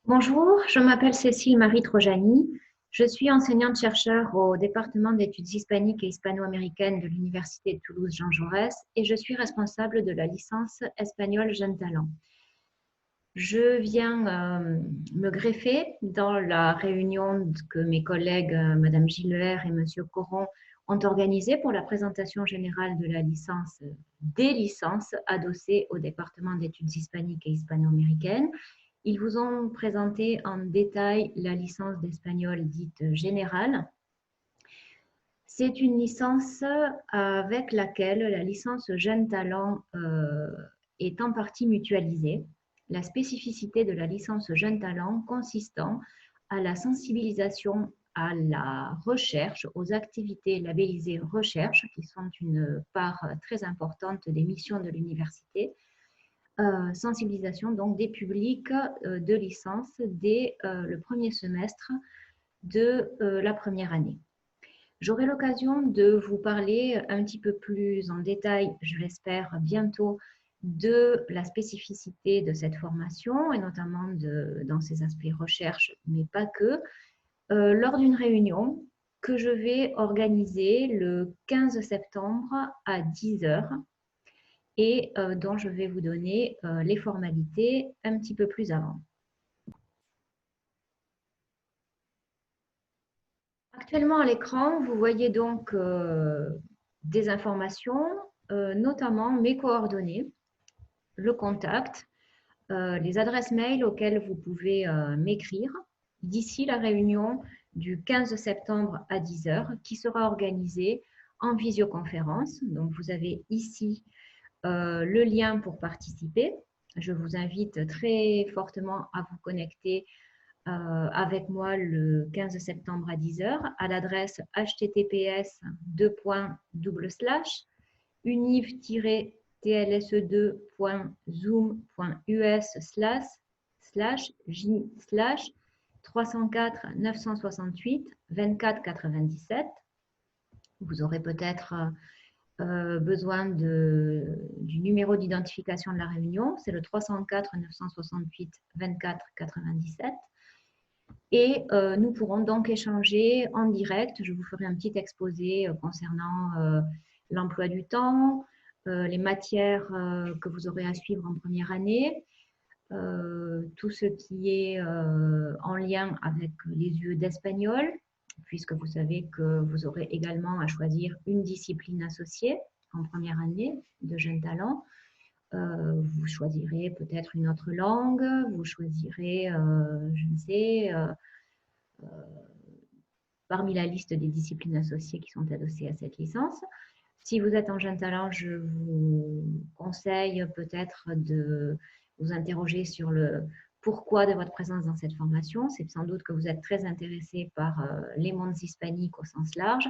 Bonjour, je m'appelle Cécile Marie Trojani. Je suis enseignante-chercheur au département d'études hispaniques et hispano-américaines de l'Université de Toulouse Jean Jaurès et je suis responsable de la licence espagnol Jeunes Talents. Je viens me greffer dans la réunion que mes collègues Madame Giller et Monsieur Coron ont organisée pour la présentation générale de la licence, des licences adossées au département d'études hispaniques et hispano-américaines. Ils vous ont présenté en détail la licence d'espagnol dite générale. C'est une licence avec laquelle la licence Jeunes Talents est en partie mutualisée. La spécificité de la licence Jeunes Talents consistant à la sensibilisation à la recherche, aux activités labellisées recherche, qui sont une part très importante des missions de l'université, sensibilisation donc des publics de licence dès le premier semestre de la première année. J'aurai l'occasion de vous parler un petit peu plus en détail, je l'espère bientôt, de la spécificité de cette formation et notamment dans ses aspects recherche, mais pas que, lors d'une réunion que je vais organiser le 15 septembre à 10 heures et dont je vais vous donner les formalités un petit peu plus avant. Actuellement à l'écran, vous voyez donc des informations, notamment mes coordonnées, le contact, les adresses mail auxquelles vous pouvez m'écrire d'ici la réunion du 15 septembre à 10 heures qui sera organisée en visioconférence. Donc vous avez ici le lien pour participer. Je vous invite très fortement à vous connecter avec moi le 15 septembre à 10 heures à l'adresse https://univ-tlse2.zoom.us/j/304 968 24 97. Vous aurez peut-être besoin du numéro d'identification de la réunion, c'est le 304 968 24 97. Et nous pourrons donc échanger en direct. Je vous ferai un petit exposé concernant l'emploi du temps, les matières que vous aurez à suivre en première année, tout ce qui est en lien avec les UE d'espagnol, puisque vous savez que vous aurez également à choisir une discipline associée en première année de Jeunes Talents. Vous choisirez peut-être une autre langue, vous choisirez, je ne sais, parmi la liste des disciplines associées qui sont adossées à cette licence. Si vous êtes en Jeunes Talents, je vous conseille peut-être de vous interroger sur le pourquoi de votre présence dans cette formation. C'est sans doute que vous êtes très intéressé par les mondes hispaniques au sens large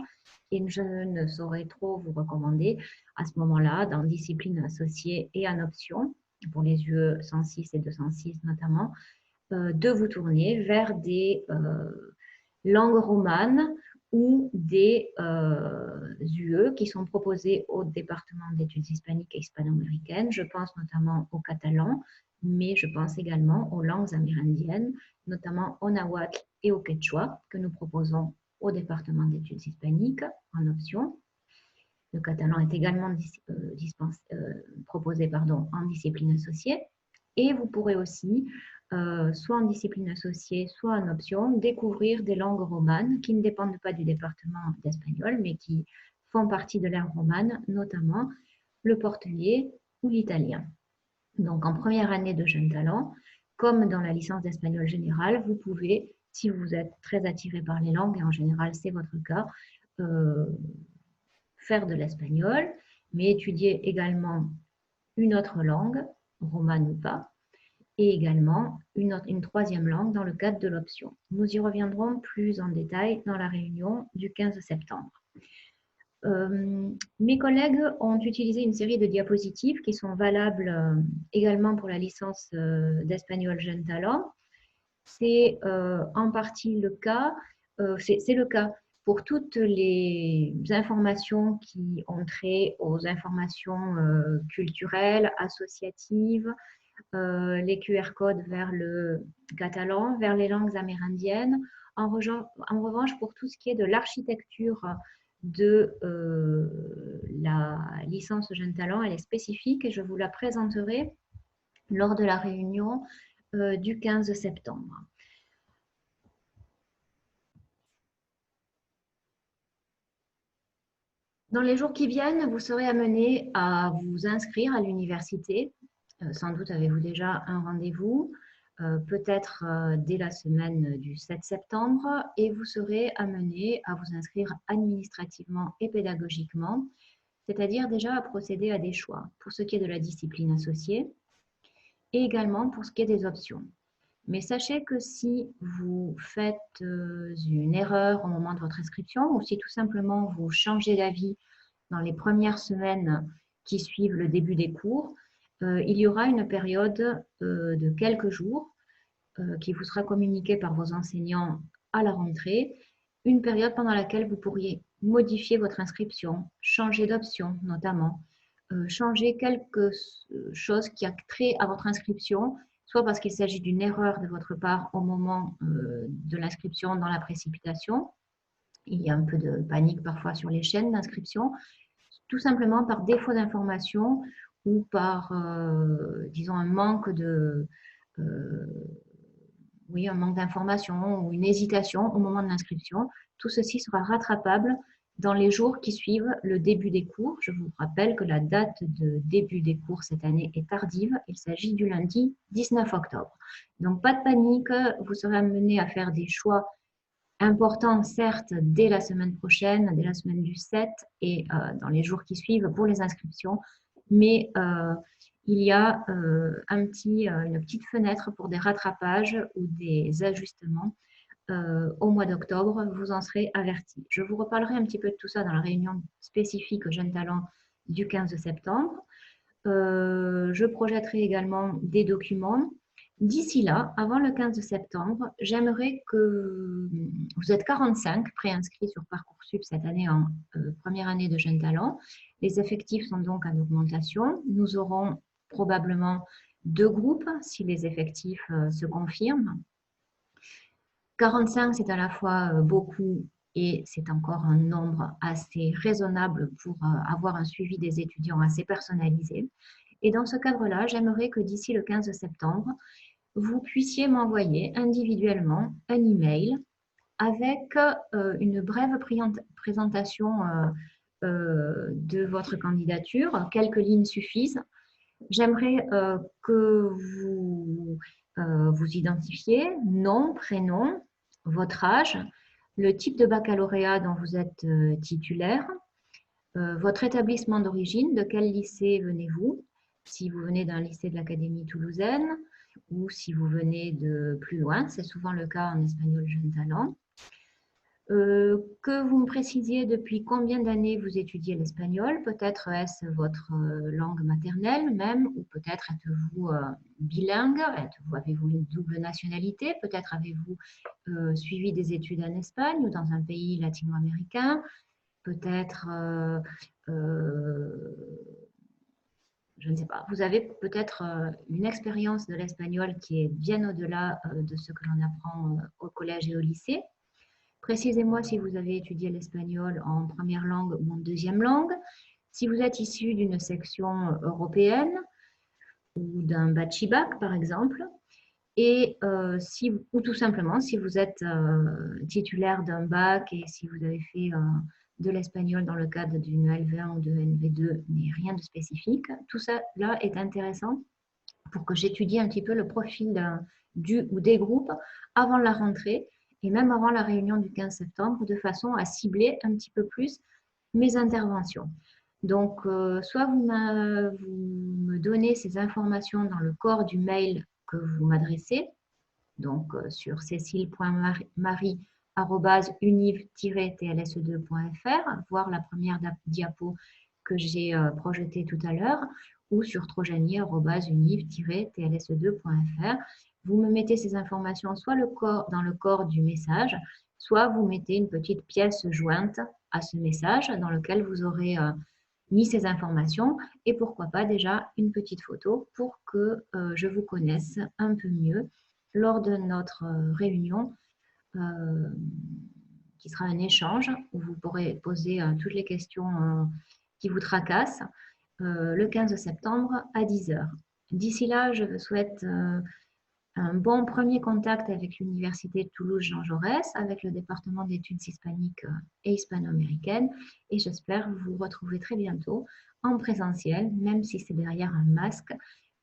et je ne saurais trop vous recommander à ce moment-là, dans disciplines associées et en option, pour les UE 106 et 206 notamment, de vous tourner vers des langues romanes ou des UE qui sont proposées au département d'études hispaniques et hispano-américaines. Je pense notamment au catalan, mais je pense également aux langues amérindiennes, notamment au nahuatl et au quechua, que nous proposons au département d'études hispaniques en option. Le catalan est également proposé en discipline associée. Et vous pourrez aussi, soit en discipline associée, soit en option, découvrir des langues romanes qui ne dépendent pas du département d'espagnol, mais qui font partie de l'ère romane, notamment le portugais ou l'italien. Donc, en première année de Jeunes Talents, comme dans la licence d'espagnol générale, vous pouvez, si vous êtes très attiré par les langues, et en général c'est votre cas, faire de l'espagnol, mais étudier également une autre langue, romane ou pas, et également une troisième langue dans le cadre de l'option. Nous y reviendrons plus en détail dans la réunion du 15 septembre. Mes collègues ont utilisé une série de diapositives qui sont valables également pour la licence d'espagnol Jeunes Talents. C'est en partie le cas, c'est le cas pour toutes les informations qui ont trait aux informations culturelles, associatives, les QR codes vers le catalan, vers les langues amérindiennes. En revanche, pour tout ce qui est de l'architecture de la licence Jeunes Talents, elle est spécifique et je vous la présenterai lors de la réunion du 15 septembre. Dans les jours qui viennent, vous serez amené à vous inscrire à l'université. Sans doute avez-vous déjà un rendez-vous, peut-être dès la semaine du 7 septembre, et vous serez amené à vous inscrire administrativement et pédagogiquement, c'est-à-dire déjà à procéder à des choix pour ce qui est de la discipline associée et également pour ce qui est des options. Mais sachez que si vous faites une erreur au moment de votre inscription ou si tout simplement vous changez d'avis dans les premières semaines qui suivent le début des cours, il y aura une période de quelques jours qui vous sera communiquée par vos enseignants à la rentrée, une période pendant laquelle vous pourriez modifier votre inscription, changer d'option notamment, changer quelque chose qui a trait à votre inscription, soit parce qu'il s'agit d'une erreur de votre part au moment de l'inscription dans la précipitation. Il y a un peu de panique parfois sur les chaînes d'inscription, tout simplement par défaut d'information ou par, disons, un manque d'information ou une hésitation au moment de l'inscription. Tout ceci sera rattrapable dans les jours qui suivent le début des cours. Je vous rappelle que la date de début des cours cette année est tardive. Il s'agit du lundi 19 octobre. Donc, pas de panique. Vous serez amené à faire des choix importants, certes, dès la semaine prochaine, dès la semaine du 7 et dans les jours qui suivent pour les inscriptions. Mais il y a une petite fenêtre pour des rattrapages ou des ajustements au mois d'octobre. Vous en serez avertis. Je vous reparlerai un petit peu de tout ça dans la réunion spécifique aux jeunes talents du 15 septembre. Je projetterai également des documents. D'ici là, avant le 15 septembre, j'aimerais que vous êtes 45 préinscrits sur Parcoursup cette année en première année de jeunes talents. Les effectifs sont donc en augmentation. Nous aurons probablement 2 groupes si les effectifs se confirment. 45, c'est à la fois beaucoup et c'est encore un nombre assez raisonnable pour avoir un suivi des étudiants assez personnalisé. Et dans ce cadre-là, j'aimerais que d'ici le 15 septembre, vous puissiez m'envoyer individuellement un email avec une brève présentation de votre candidature. Quelques lignes suffisent. J'aimerais que vous vous identifiez, nom, prénom, votre âge, le type de baccalauréat dont vous êtes titulaire, votre établissement d'origine, de quel lycée venez-vous, si vous venez d'un lycée de l'Académie toulousaine ou si vous venez de plus loin, c'est souvent le cas en espagnol Jeunes Talents. Que vous me précisiez depuis combien d'années vous étudiez l'espagnol, peut-être est-ce votre langue maternelle même, ou peut-être êtes-vous bilingue, avez-vous une double nationalité, peut-être avez-vous suivi des études en Espagne ou dans un pays latino-américain, peut-être, je ne sais pas, vous avez peut-être une expérience de l'espagnol qui est bien au-delà de ce que l'on apprend au collège et au lycée. Précisez-moi si vous avez étudié l'espagnol en première langue ou en deuxième langue, si vous êtes issu d'une section européenne ou d'un bac par exemple, et ou tout simplement si vous êtes titulaire d'un bac et si vous avez fait de l'espagnol dans le cadre d'une LV1 ou de NV2, mais rien de spécifique. Tout ça là est intéressant pour que j'étudie un petit peu le profil du ou des groupes avant la rentrée et même avant la réunion du 15 septembre, de façon à cibler un petit peu plus mes interventions. Donc, soit vous me donnez ces informations dans le corps du mail que vous m'adressez, donc sur cécile.marie@univ-tlse2.fr, voir la première diapo que j'ai projetée tout à l'heure, ou sur trojani@univ-tlse2.fr. Vous me mettez ces informations soit dans le corps du message, soit vous mettez une petite pièce jointe à ce message dans lequel vous aurez mis ces informations et pourquoi pas déjà une petite photo pour que je vous connaisse un peu mieux lors de notre réunion qui sera un échange où vous pourrez poser toutes les questions qui vous tracassent le 15 septembre à 10 heures. D'ici là, je vous souhaite un bon premier contact avec l'Université de Toulouse-Jean Jaurès, avec le département d'études hispaniques et hispano-américaines, et j'espère vous retrouver très bientôt en présentiel, même si c'est derrière un masque,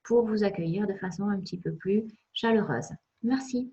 pour vous accueillir de façon un petit peu plus chaleureuse. Merci.